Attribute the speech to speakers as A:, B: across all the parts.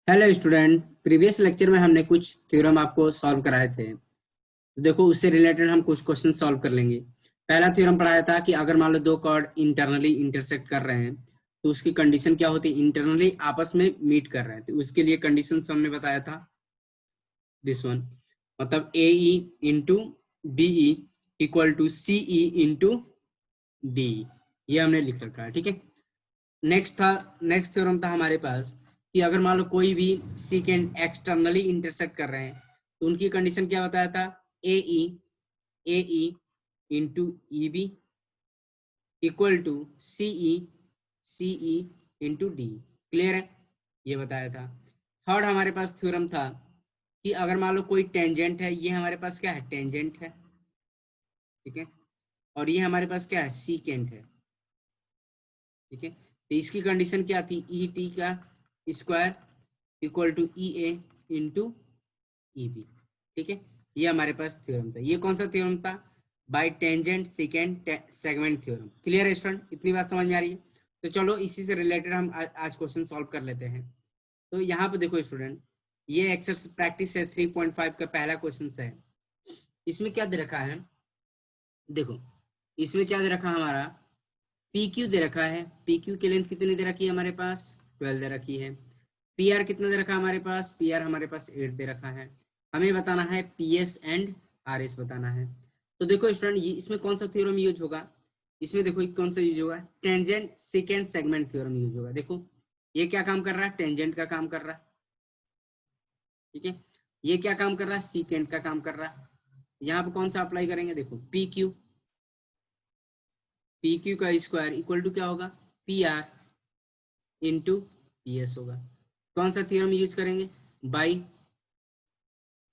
A: Hello student, previous lecture में हमने कुछ थ्योरम आपको सॉल्व कराए थे। तो देखो, उससे रिलेटेड हम कुछ क्वेश्चन सॉल्व कर लेंगे। पहला थ्योरम पढ़ाया था कि अगर मान लो दो कॉर्ड इंटरनली इंटरसेक्ट कर रहे हैं तो उसकी कंडीशन क्या होती है। इंटरनली आपस में मीट कर रहे हैं तो उसके लिए कंडीशन हमने बताया था दिस वन, मतलब A E into B E equal to C E into D. ये हमने लिख रखा है, ठीक है। नेक्स्ट थ्योरम था हमारे पास कि अगर मान लो कोई भी सीकेंड एक्सटर्नली इंटरसेक्ट कर रहे हैं तो उनकी कंडीशन क्या बताया था। A E into E B equal to C E into D. Clear है, ये बताया था। थर्ड हमारे पास थ्योरम था कि अगर मान लो कोई टेंजेंट है, ये हमारे पास क्या है, टेंजेंट है, ठीक है, और ये हमारे पास क्या है, सीकेंट है, ठीक है। तो इसकी कंडीशन क्या थी, ई टी का square equal to E A into E B, ठीक है। ये हमारे पास थ्योरम था। ये कौन सा थ्योरम था, bye tangent second segment theorem. Clear है स्टूडेंट, इतनी बात समझ में आ रही है। तो चलो इसी से रिलेटेड हम आज क्वेश्चन सॉल्व कर लेते हैं। तो यहाँ पे देखो स्टूडेंट, ये एक्सरसाइज प्रैक्टिस है 3.5 का पहला क्वेश्चन है। इसमें क्या दे रखा है, देखो इसमें क्या दे रखा है हमारा, पी क्यू दे रखा है। पी क्यू की लेंथ कितनी दे रखी है हमारे पास, 12 दे रखी है। पी आर कितना दे रखा है हमारे पास, पी आर हमारे पास 8 दे रखा है। हमें बताना है P S and R S बताना है। तो देखो स्टूडेंट, ये इसमें कौन सा थ्योरम यूज होगा, इसमें देखो कौन सा यूज होगा, tangent second segment theorem use होगा। देखो ये क्या काम कर रहा है, टेंजेंट का काम कर रहा है, ठीक है। ये क्या काम कर रहा है, सीकेंट का काम कर रहा है। यहाँ पे कौन सा अप्लाई करेंगे, देखो पी क्यू का स्क्वायर इक्वल टू क्या होगा, P R into P S होगा। कौन सा थ्योरम यूज करेंगे, by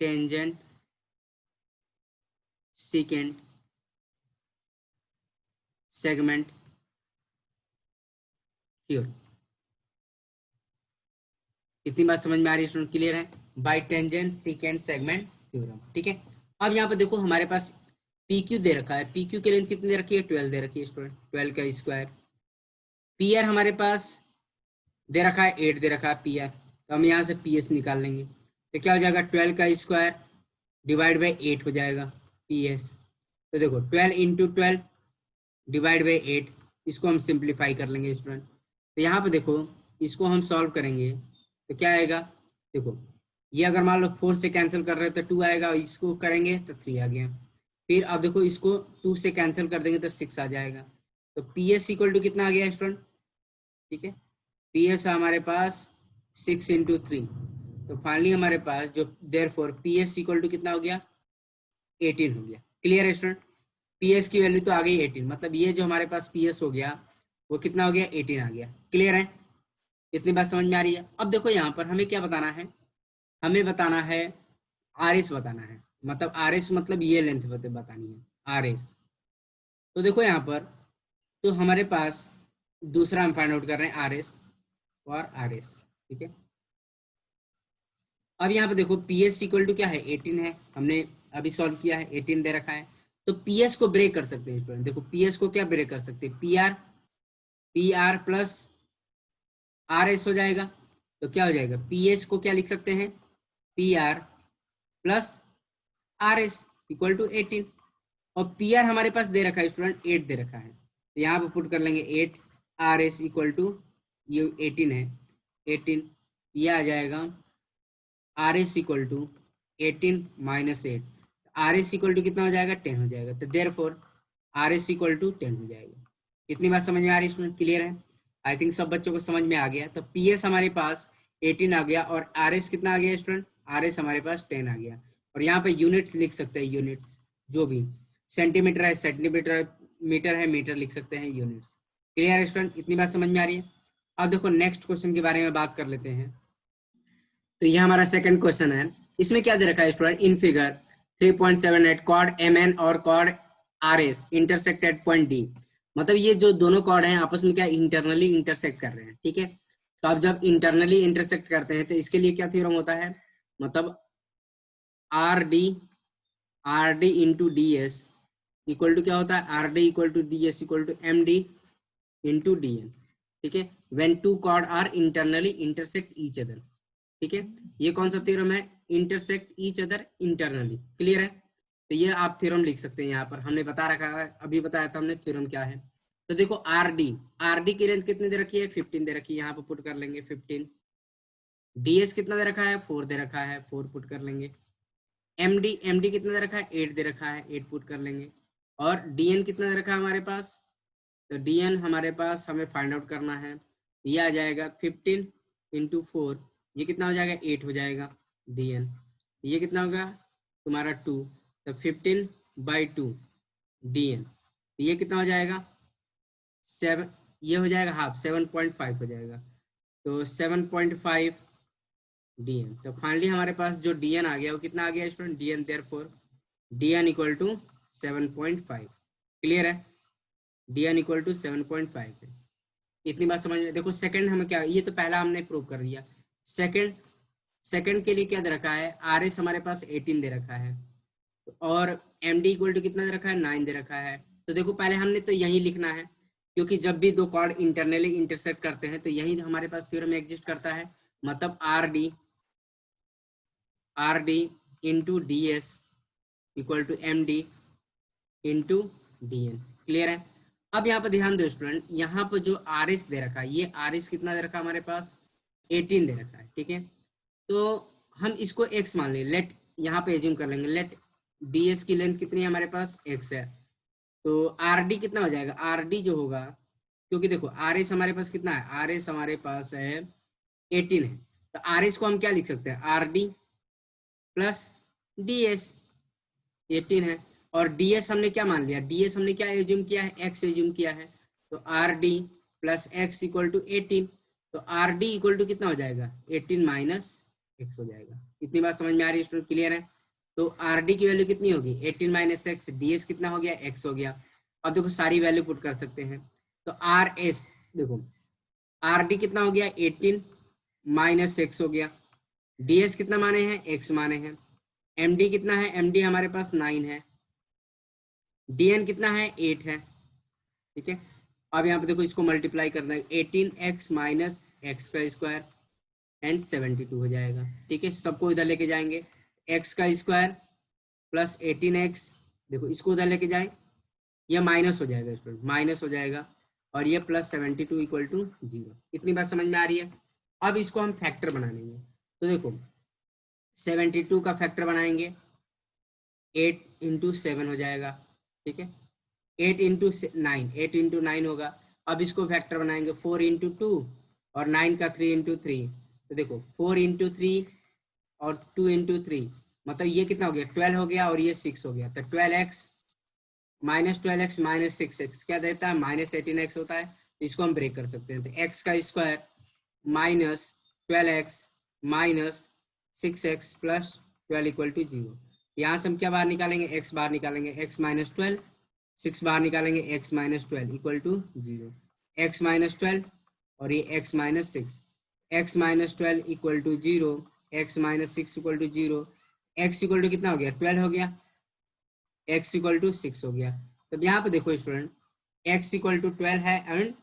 A: tangent second segment theorem. इतनी बात समझ में आ रही है स्टूडेंट, क्लियर है, by tangent second segment theorem, ठीक है। अब यहाँ पे देखो हमारे पास पी क्यू दे रखा है, पी क्यू की लेंथ कितनी दे रखी है, 12 दे रखी है स्टूडेंट, 12 का स्क्वायर। पी आर हमारे पास दे रखा है 8 दे रखा है पी आर, तो हम यहाँ से पी एस निकाल लेंगे। तो क्या हो जाएगा, 12 का स्क्वायर डिवाइड बाई 8 हो जाएगा पी एस। तो देखो 12 इंटू 12 डिवाइड बाई 8, इसको हम सिंप्लीफाई कर लेंगे स्टूडेंट। तो यहाँ पे देखो इसको हम सॉल्व करेंगे तो क्या आएगा, देखो ये अगर मान लो 4 से कैंसिल कर रहे हैं तो 2 आएगा, और इसको करेंगे तो 3 आ गया। फिर अब देखो इसको 2 से कैंसिल कर देंगे तो 6 आ जाएगा। तो पी एस इक्वल टू कितना आ गया स्टूडेंट, ठीक है। पी एस हमारे पास 6 इंटू 3, तो फाइनली हमारे पास जो therefore P S equal to कितना हो गया, 18 हो गया। क्लियर है स्टूडेंट, पी एस की वैल्यू तो आ गई 18, मतलब ये जो हमारे पास पी एस हो गया वो कितना हो गया, 18 आ गया। क्लियर है, इतनी बात समझ में आ रही है। अब देखो यहाँ पर हमें क्या बताना है, हमें बताना है आर एस बताना है, मतलब आर एस मतलब ये लेंथ बतानी है आर एस। तो देखो यहाँ पर, तो हमारे पास दूसरा हम फाइंड आउट कर रहे हैं आर एस और आर एस, ठीक है। अब यहाँ पे देखो पी एस इक्वल टू क्या है, 18 है, हमने अभी सॉल्व किया है, 18 दे रखा है। तो पी एस को ब्रेक कर सकते हैं स्टूडेंट, देखो पी एस को क्या ब्रेक कर सकते हैं, P R plus R S हो जाएगा। तो क्या हो जाएगा, पी एस को क्या लिख सकते हैं, P R plus R S equal to 18। और पी आर हमारे पास दे रखा है स्टूडेंट 8 दे रखा है, तो यहाँ पे पुट कर लेंगे 8, आर एस इक्वल टू ये 18 है, 18 ये आ जाएगा R S equal to 18 minus 8, R S equal to कितना हो जाएगा, 10 हो जाएगा। तो therefore R S equal to 10 हो जाएगा। इतनी बात समझ में आ रही है स्टूडेंट, क्लियर है। आई थिंक सब बच्चों को समझ में आ गया। तो पी एस हमारे पास 18 आ गया और आर एस कितना आ गया स्टूडेंट, आर एस हमारे पास 10 आ गया। और यहाँ पे यूनिट्स लिख सकते हैं, यूनिट्स जो भी सेंटीमीटर है, सेंटीमीटर, मीटर है, मीटर लिख सकते हैं, यूनिट्स। क्लियर है स्टूडेंट, इतनी बात समझ में आ रही है। अब देखो नेक्स्ट क्वेश्चन के बारे में बात कर लेते हैं। तो ये हमारा सेकंड क्वेश्चन है। इसमें क्या दे रखा है student, in figure 3.78 chord M N और chord R S intersect at point D. मतलब ये जो दोनों कॉर्ड हैं आपस में क्या इंटरनली इंटरसेक्ट कर रहे हैं, ठीक है। तो अब जब इंटरनली इंटरसेक्ट करते हैं तो इसके लिए क्या थ्योरम होता है, मतलब R D into D S equal to क्या होता है, R D equal to D S equal to M D into D N, ठीक है, when two chord are internally intersect each other. ठीक है, ये कौन सा थ्योरम है, intersect each other internally, clear है। तो ये आप थ्योरम लिख सकते हैं, यहाँ पर हमने बता रखा है, अभी बताया था हमने थ्योरम क्या है। तो देखो आर डी की लेंथ कितनी दे रखी है, 15 दे रखी है, यहाँ पर पुट कर लेंगे 15। ds कितना दे रखा है, 4 दे रखा है, 4 पुट कर लेंगे। एमडी कितना दे रखा है, 8 दे रखा है, 8 पुट कर लेंगे। और डीएन कितना दे रखा है हमारे पास, तो डीएन हमारे पास हमें फाइंड आउट करना है, ये आ जाएगा 15 इंटू 4, ये कितना हो जाएगा, 8 हो जाएगा डीएन। ये कितना होगा तुम्हारा 2, तो 15/2 डीएन, ये कितना हो जाएगा 7, ये हो जाएगा हाफ, 7.5 हो जाएगा, तो 7.5 डीएन। तो फाइनली हमारे पास जो डीएन आ गया वो कितना आ गया student, DN therefore DN equal to 7.5, clear है, डीएन इक्वल टू 7.5 है। इतनी बात समझ में। देखो सेकंड हमें क्या, ये तो पहला हमने प्रूव कर दिया। सेकंड के लिए क्या दे रखा है, आर एस हमारे पास 18 दे रखा है, और एम डी इक्वल टू कितना दे रखा है, 9 दे रखा है। तो देखो पहले हमने तो यही लिखना है, क्योंकि जब भी दो कॉर्ड इंटरनली इंटरसेक्ट करते हैं तो यही हमारे पास थ्योरम एग्जिस्ट करता है, मतलब R D into D S equal to M D into D N, clear है। अब यहाँ पर ध्यान दो स्टूडेंट, यहाँ पर जो आर एस दे रखा है, ये आर एस कितना दे रखा है हमारे पास, 18 दे रखा है, ठीक है। तो हम इसको x मान लें, लेट यहाँ पे एज्यूम कर लेंगे, लेट डी एस की लेंथ कितनी है हमारे पास, x है। तो आर डी कितना हो जाएगा, आर डी जो होगा, क्योंकि देखो आर एस हमारे पास कितना है, आर एस हमारे पास है 18 है, तो आर एस को हम क्या लिख सकते हैं, are D plus D S, 18 है। और ds हमने क्या मान लिया, ds हमने क्या एज्यूम किया है, x एज्यूम किया है, तो R D plus X equal to 18, तो आर डी इक्वल टू कितना हो जाएगा, 18 माइनस एक्स हो जाएगा। इतनी बात समझ में आ रही है स्टूडेंट, क्लियर है। तो आर डी की वैल्यू कितनी होगी, 18 माइनस एक्स, डी एस कितना हो गया, x हो गया। अब देखो सारी वैल्यू पुट कर सकते हैं, तो आर एस देखो, आर डी कितना हो गया, 18 माइनस एक्स हो गया, डी एस कितना माने हैं, x माने हैं, एम डी कितना है, एम डी हमारे पास 9 है, dn कितना है, 8 है, ठीक है। अब यहाँ पे देखो इसको मल्टीप्लाई करना है, 18x माइनस एक्स का स्क्वायर एंड 72 हो जाएगा, ठीक है। सबको इधर लेके जाएंगे, x का स्क्वायर प्लस 18x, देखो इसको उधर लेके जाए, ये माइनस हो जाएगा स्टूडेंट, माइनस हो जाएगा, और ये प्लस 72 इक्वल टू 0। इतनी बात समझ में आ रही है। अब इसको हम फैक्टर बना लेंगे, तो देखो 72 का फैक्टर बनाएंगे, 8 इंटू 7 हो जाएगा, ठीक है, 8 इंटू 9, 8 इंटू 9 होगा। अब इसको फैक्टर बनाएंगे, 4 इंटू 2 और 9 का 3 इंटू 3, तो देखो 4 इंटू 3 और 2 इंटू 3, मतलब ये कितना हो गया, 12 हो गया, और ये 6 हो गया, तो 12x minus 12x minus 6x क्या देता है, माइनस 18x होता है। तो इसको हम ब्रेक कर सकते हैं, तो x का square minus 12x minus 6x plus 12 equal to 0। यहाँ से हम क्या बाहर निकालेंगे, x बाहर निकालेंगे, x माइनस 12, 6 बाहर निकालेंगे, x minus 12 equal to 0, x minus 12 और ये x minus 6, x minus 12 equal to 0, x minus 6 equal to 0, x equal to कितना हो गया, 12 हो गया, x इक्वल टू 6 हो गया। तो यहाँ पे देखो स्टूडेंट, x इक्वल टू 12 है एंड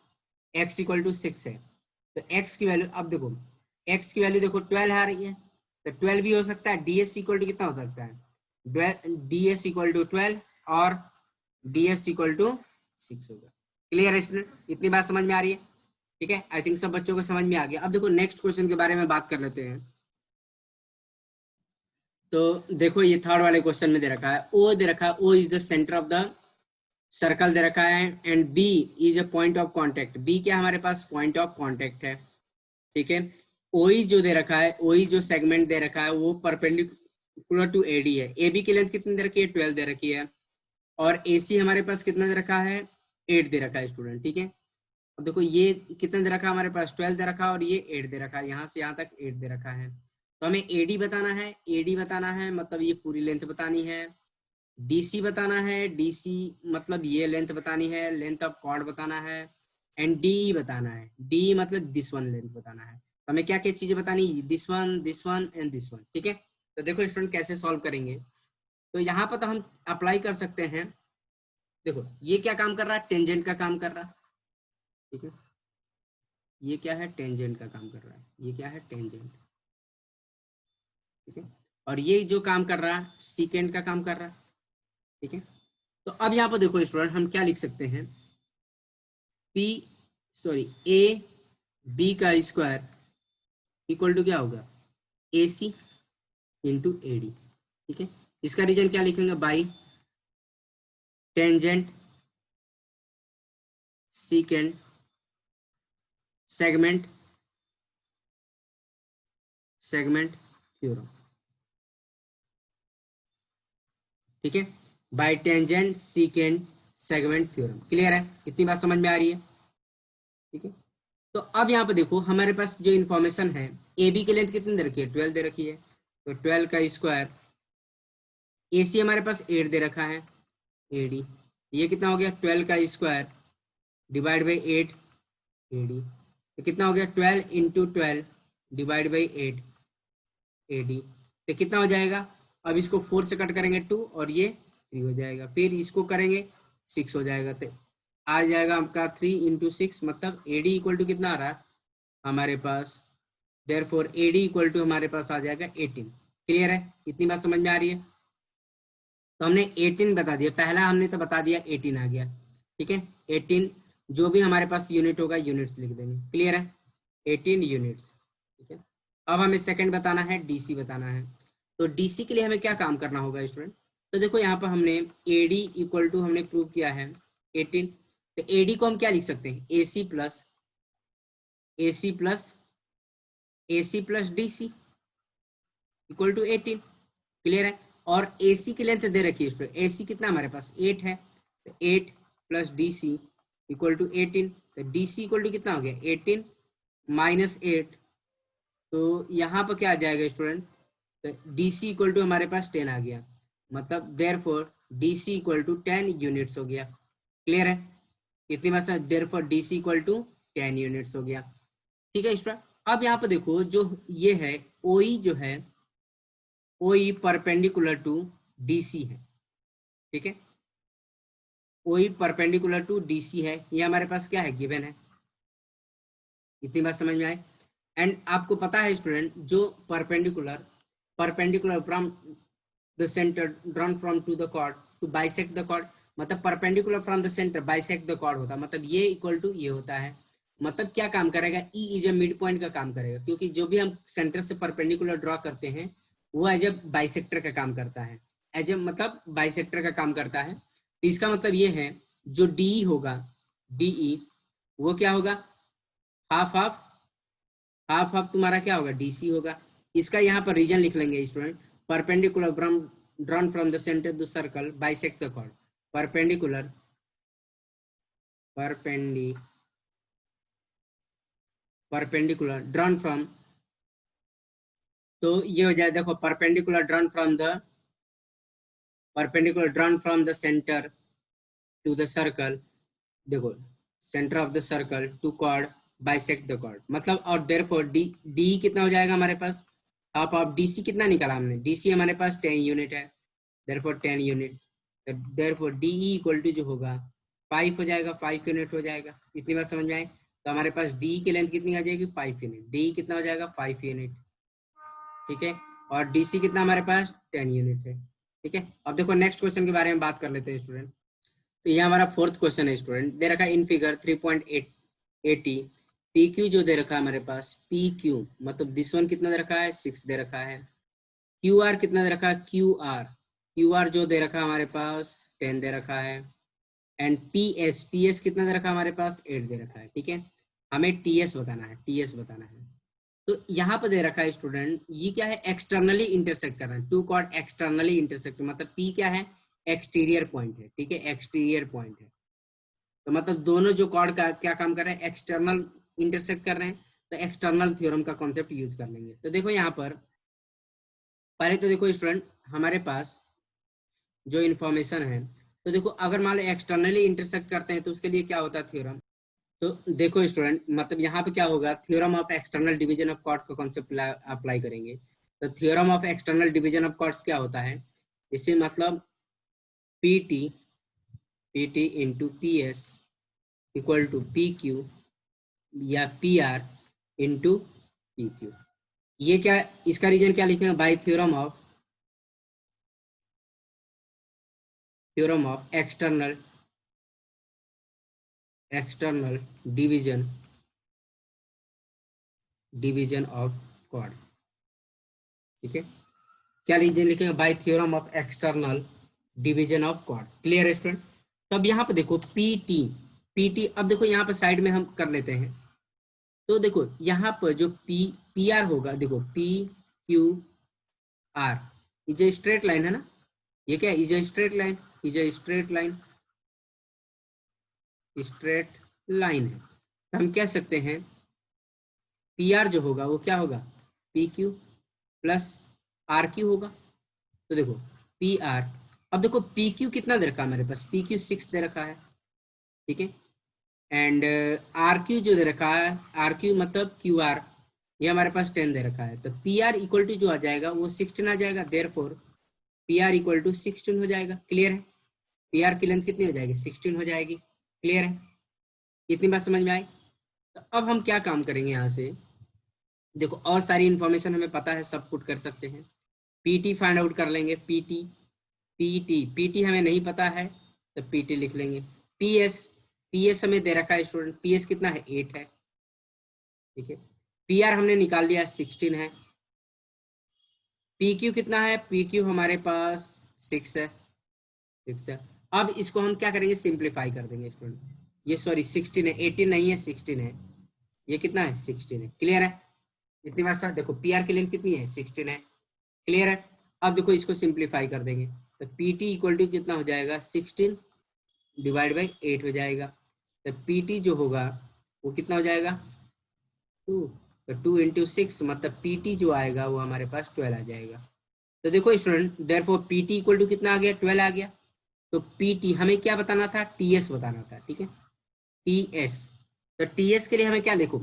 A: x इक्वल टू 6 है, तो x की वैल्यू, अब देखो x की वैल्यू देखो 12 आ रही है, तो 12 भी हो सकता है, ds इक्वल टू कितना हो सकता है, ds इक्वल टू 12 और ds इक्वल टू 6 होगा, क्लियर है स्टूडेंट, इतनी बात समझ में आ रही है, ठीक है। आई थिंक सब बच्चों को समझ में आ गया। अब देखो नेक्स्ट क्वेश्चन के बारे में बात कर लेते हैं। तो देखो ये थर्ड वाले क्वेश्चन में दे रखा है, ओ दे रखा है, O is the centre of the circle दे रखा है, and B is a point of contact, B क्या हमारे पास पॉइंट ऑफ कांटेक्ट है, ठीक है। ओई जो दे रखा है, ओई जो सेगमेंट दे रखा है वो परपेंडिकुलर टू एडी है, एबी की लेंथ कितनी दे रखी है, 12 दे रखी है, और एसी हमारे पास कितना दे रखा है, 8 दे रखा है स्टूडेंट, ठीक है। अब देखो ये कितना दे रखा है हमारे पास, 12 दे रखा है, और ये 8 दे रखा है, यहाँ से यहाँ तक 8 दे रखा है। तो हमें एडी बताना है, एडी बताना है मतलब ये पूरी लेंथ बतानी है, डीसी बताना है, डीसी मतलब ये लेंथ बतानी है, लेंथ ऑफ कॉर्ड बताना है, एंड डी बताना है, डी मतलब दिस वन लेंथ बताना है। तो हमें क्या क्या चीजें बतानी, this one and this one, ठीक है। तो देखो स्टूडेंट कैसे सॉल्व करेंगे, तो यहाँ पर तो हम अप्लाई कर सकते हैं। देखो ये क्या काम कर रहा है, टेंजेंट का काम कर रहा है, ठीक है, ये क्या है, टेंजेंट का काम कर रहा है, ये क्या है, टेंजेंट, ठीक है, और ये जो काम कर रहा है सीकेंड का काम कर रहा है। ठीक है, तो अब यहाँ पर देखो स्टूडेंट हम क्या लिख सकते हैं, ए बी का स्क्वायर इक्वल टू क्या होगा, ए सी इंटू ए डी। ठीक है, इसका रीजन क्या लिखेंगे, बाई टेंजेंट सीकेंड सेगमेंट थ्योरम। ठीक है, by tangent सीकेंड segment theorem. Clear है, इतनी बात समझ में आ रही है। ठीक है, तो अब यहाँ पे देखो हमारे पास जो इन्फॉर्मेशन है, ए बी की लेंथ कितनी दे रखी है, 12 दे रखी है, तो 12 का स्क्वायर, ए सी हमारे पास 8 दे रखा है, ए डी ये कितना हो गया, 12 का square divide by 8 A D, तो कितना हो गया 12 into 12 divide by 8 A D, तो कितना हो जाएगा, अब इसको 4 से कट करेंगे 2 और ये 3 हो जाएगा, फिर इसको करेंगे 6 हो जाएगा, तो आ जाएगा आपका 3 इंटू 6, मतलब ए डी इक्वल टू कितना आ रहा है हमारे पास, therefore A D equal to हमारे पास आ जाएगा 18। क्लियर है, इतनी बात समझ में आ रही है। तो हमने 18 बता दिया, पहला हमने तो बता दिया 18 आ गया। ठीक है, 18 जो भी हमारे पास यूनिट होगा यूनिट्स लिख देंगे। क्लियर है, 18 यूनिट्स। ठीक है, अब हमें सेकंड बताना है, डीसी बताना है। तो डीसी के लिए हमें क्या काम करना होगा स्टूडेंट, तो देखो यहाँ पर हमने एडी इक्वल टू हमने प्रूव किया है 18, तो एडी को हम क्या लिख सकते हैं, AC plus DC equal to 18। Clear है, और AC की लेंथ दे रखी है स्टूडेंट, AC कितना हमारे पास 8 है, तो 8 प्लस DC इक्वल टू 18, तो DC इक्वल टू कितना हो गया 18 माइनस 8, तो यहाँ पर क्या आ जाएगा स्टूडेंट, तो DC इक्वल टू हमारे पास 10 आ गया, मतलब therefore DC equal to 10 units हो गया। क्लियर है, कितनी बार therefore DC equal to 10 units हो गया। ठीक है स्टूडेंट, अब यहाँ पर देखो जो ये है OE जो है, OE परपेंडिकुलर टू DC है। ठीक है, OE परपेंडिकुलर टू DC है, ये हमारे पास क्या है, गिवन है। इतनी बात समझ में आए। एंड आपको पता है स्टूडेंट, जो perpendicular from the centre drawn from to the chord to bisect the chord, मतलब perpendicular from the centre bisect the chord होता है, मतलब ये इक्वल टू ये होता है, मतलब क्या काम करेगा, E is a mid point का काम करेगा, क्योंकि जो भी हम सेंटर से परपेंडिकुलर ड्रॉ करते हैं वो एज ए बाइसेक्टर का काम करता है, एज ए मतलब बाइसेक्टर का काम करता है। तो इसका मतलब ये है जो DE होगा, DE वो क्या होगा, हाफ हाफ तुम्हारा क्या होगा, DC होगा। इसका यहाँ पर रीजन लिख लेंगे student, perpendicular from drawn from the centre the circle bisect the chord, perpendicular drawn from, तो ये हो जाए देखो perpendicular drawn from the centre to the circle, देखो centre of the circle to chord bisect the chord, मतलब, और therefore D कितना हो जाएगा हमारे पास, हाफ ऑफ DC कितना निकाला हमने, DC हमारे पास 10 यूनिट है, therefore 10 units, therefore DE equal to जो होगा 5 हो जाएगा, 5 यूनिट हो जाएगा। इतनी बात समझ में आए, तो हमारे पास DE की लेंथ कितनी आ जाएगी, 5 यूनिट, DE कितना हो जाएगा 5 यूनिट। ठीक है, और DC कितना हमारे पास 10 यूनिट है। ठीक है, अब देखो नेक्स्ट क्वेश्चन के बारे में बात कर लेते हैं स्टूडेंट। तो ये हमारा फोर्थ क्वेश्चन है स्टूडेंट, दे रखा है इन फिगर 3.80 PQ जो दे रखा है हमारे पास, PQ मतलब दिस वन कितना दे रखा है 6 दे रखा है, QR कितना दे रखा है, QR जो दे रखा है हमारे पास 10 दे रखा है, एंड PS कितना दे रखा है हमारे पास 8 दे रखा है। ठीक है, हमें TS बताना है, तो यहाँ पर दे रखा है स्टूडेंट, ये क्या है, एक्सटर्नली इंटरसेक्ट कर रहा है, टू कॉर्ड एक्सटर्नली इंटरसेक्ट, मतलब P क्या है, एक्सटीरियर पॉइंट है। ठीक है, एक्सटीरियर पॉइंट है, तो मतलब दोनों जो कॉर्ड का क्या काम कर रहे हैं, एक्सटर्नल इंटरसेक्ट कर रहे हैं, तो एक्सटर्नल थ्योरम का कॉन्सेप्ट यूज कर लेंगे। तो देखो यहाँ पर पहले तो देखो स्टूडेंट हमारे पास जो इन्फॉर्मेशन है, तो देखो अगर मान लो एक्सटर्नली इंटरसेक्ट करते हैं तो उसके लिए क्या होता है थ्योरम, तो देखो स्टूडेंट मतलब यहाँ पे क्या होगा, theorem of external division of chord का कॉन्सेप्ट अप्लाई करेंगे। तो theorem of external division of chords क्या होता है, इससे मतलब PT into PS equal to PQ या PR इंटू PQ, ये क्या, इसका रीजन क्या लिखेंगे, by theorem of external division of chord. ठीक है, क्या रीजन लिखेंगे, by theorem of external division of chord. Clear है स्टूडेंट। तो अब यहाँ पे देखो पीटी, अब देखो यहाँ पे साइड में हम कर लेते हैं। तो देखो यहाँ पर जो पी आर होगा, देखो P Q R is a straight line है ना, ये क्या is a straight line, straight line है। तो हम कह सकते हैं पी आर जो होगा वो क्या होगा, P Q plus R Q होगा। तो देखो पी आर, अब देखो पी क्यू कितना दे रखा है मेरे पास, पी क्यू 6 दे रखा है। ठीक है, एंड आर क्यू जो दे रखा है, आर क्यू मतलब क्यू आर, ये हमारे पास 10 दे रखा है। तो पी आर इक्वल टू जो आ जाएगा वो 16 आ जाएगा, therefore P R equal to 16 हो जाएगा। क्लियर है, पी आर की लेंथ कितनी हो जाएगी, 16 हो जाएगी। क्लियर है, इतनी बात समझ में आई। तो अब हम क्या काम करेंगे यहाँ से, देखो और सारी इंफॉर्मेशन हमें पता है, सब पुट कर सकते हैं। पीटी फाइंड आउट कर लेंगे, पीटी हमें नहीं पता है तो पीटी लिख लेंगे। पीएस हमें दे रखा है स्टूडेंट, पीएस कितना है 8 है। ठीक है, पी आर हमने निकाल लिया 16 है। पी क्यू कितना है, पी क्यू हमारे पास 6 है, 6 है। अब इसको हम क्या करेंगे, सिंप्लीफाई कर देंगे स्टूडेंट। ये सॉरी 16 है, 18 नहीं है 16 है, ये कितना है 16 है। क्लियर है, इतनी बात समझ। देखो पी आर की लेंथ कितनी है 16 है। क्लियर है, अब देखो इसको सिंप्लीफाई कर देंगे तो पी टी इक्वल टू कितना हो जाएगा, 16 डिवाइड बाई 8 हो जाएगा। तो पी टी जो होगा वो कितना हो जाएगा 2, तो 2 इंटू 6 मतलब पी टी जो आएगा वो हमारे पास 12 आ जाएगा। तो देखो student, therefore P T equal to कितना आ गया, 12 आ गया। तो पी टी हमें क्या बताना था, टी एस बताना था। ठीक है, टी एस, तो टी एस के लिए हमें क्या देखो,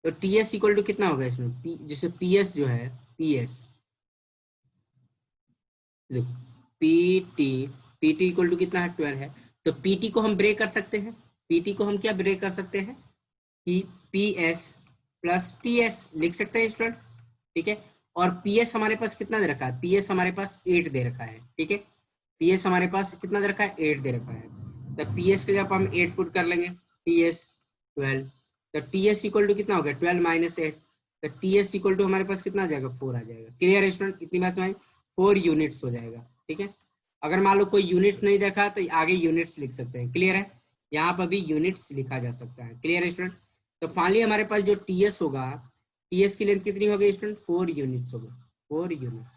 A: तो टी एस इक्वल टू कितना होगा इसमें, जैसे पी एस जो है, पी एस देखो पी टी इक्वल टू कितना है 12 है। तो पी टी को हम ब्रेक कर सकते हैं, पीटी को हम क्या ब्रेक कर सकते हैं कि P S plus T S लिख सकते हैं स्टूडेंट। ठीक है, और पी एस हमारे पास कितना दे रखा है, पी एस हमारे पास 8 दे रखा है। ठीक है, पी एस हमारे पास कितना दे रखा है, 8 दे रखा है। तो पी एस के जब हम 8 पुट कर लेंगे, टी एस 12, तो टी एस इक्वल टू कितना हो गया 12 माइनस 8, तो टी एस इक्वल टू हमारे पास कितना आ जाएगा 4 आ जाएगा। क्लियर है स्टूडेंट, इतनी बात समझ, 4 यूनिट्स हो जाएगा। ठीक है, अगर मान लो कोई यूनिट्स नहीं देखा तो आगे यूनिट्स लिख सकते हैं। क्लियर है, यहाँ पर भी यूनिट्स लिखा जा सकता है। क्लियर है स्टूडेंट। तो फाइनली हमारे पास जो टी एस होगा, टी एस की लेंथ कितनी होगी स्टूडेंट, 4 यूनिट्स होगी, 4 यूनिट्स।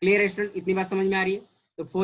A: क्लियर है स्टूडेंट, इतनी बात समझ में आ रही है। तो 4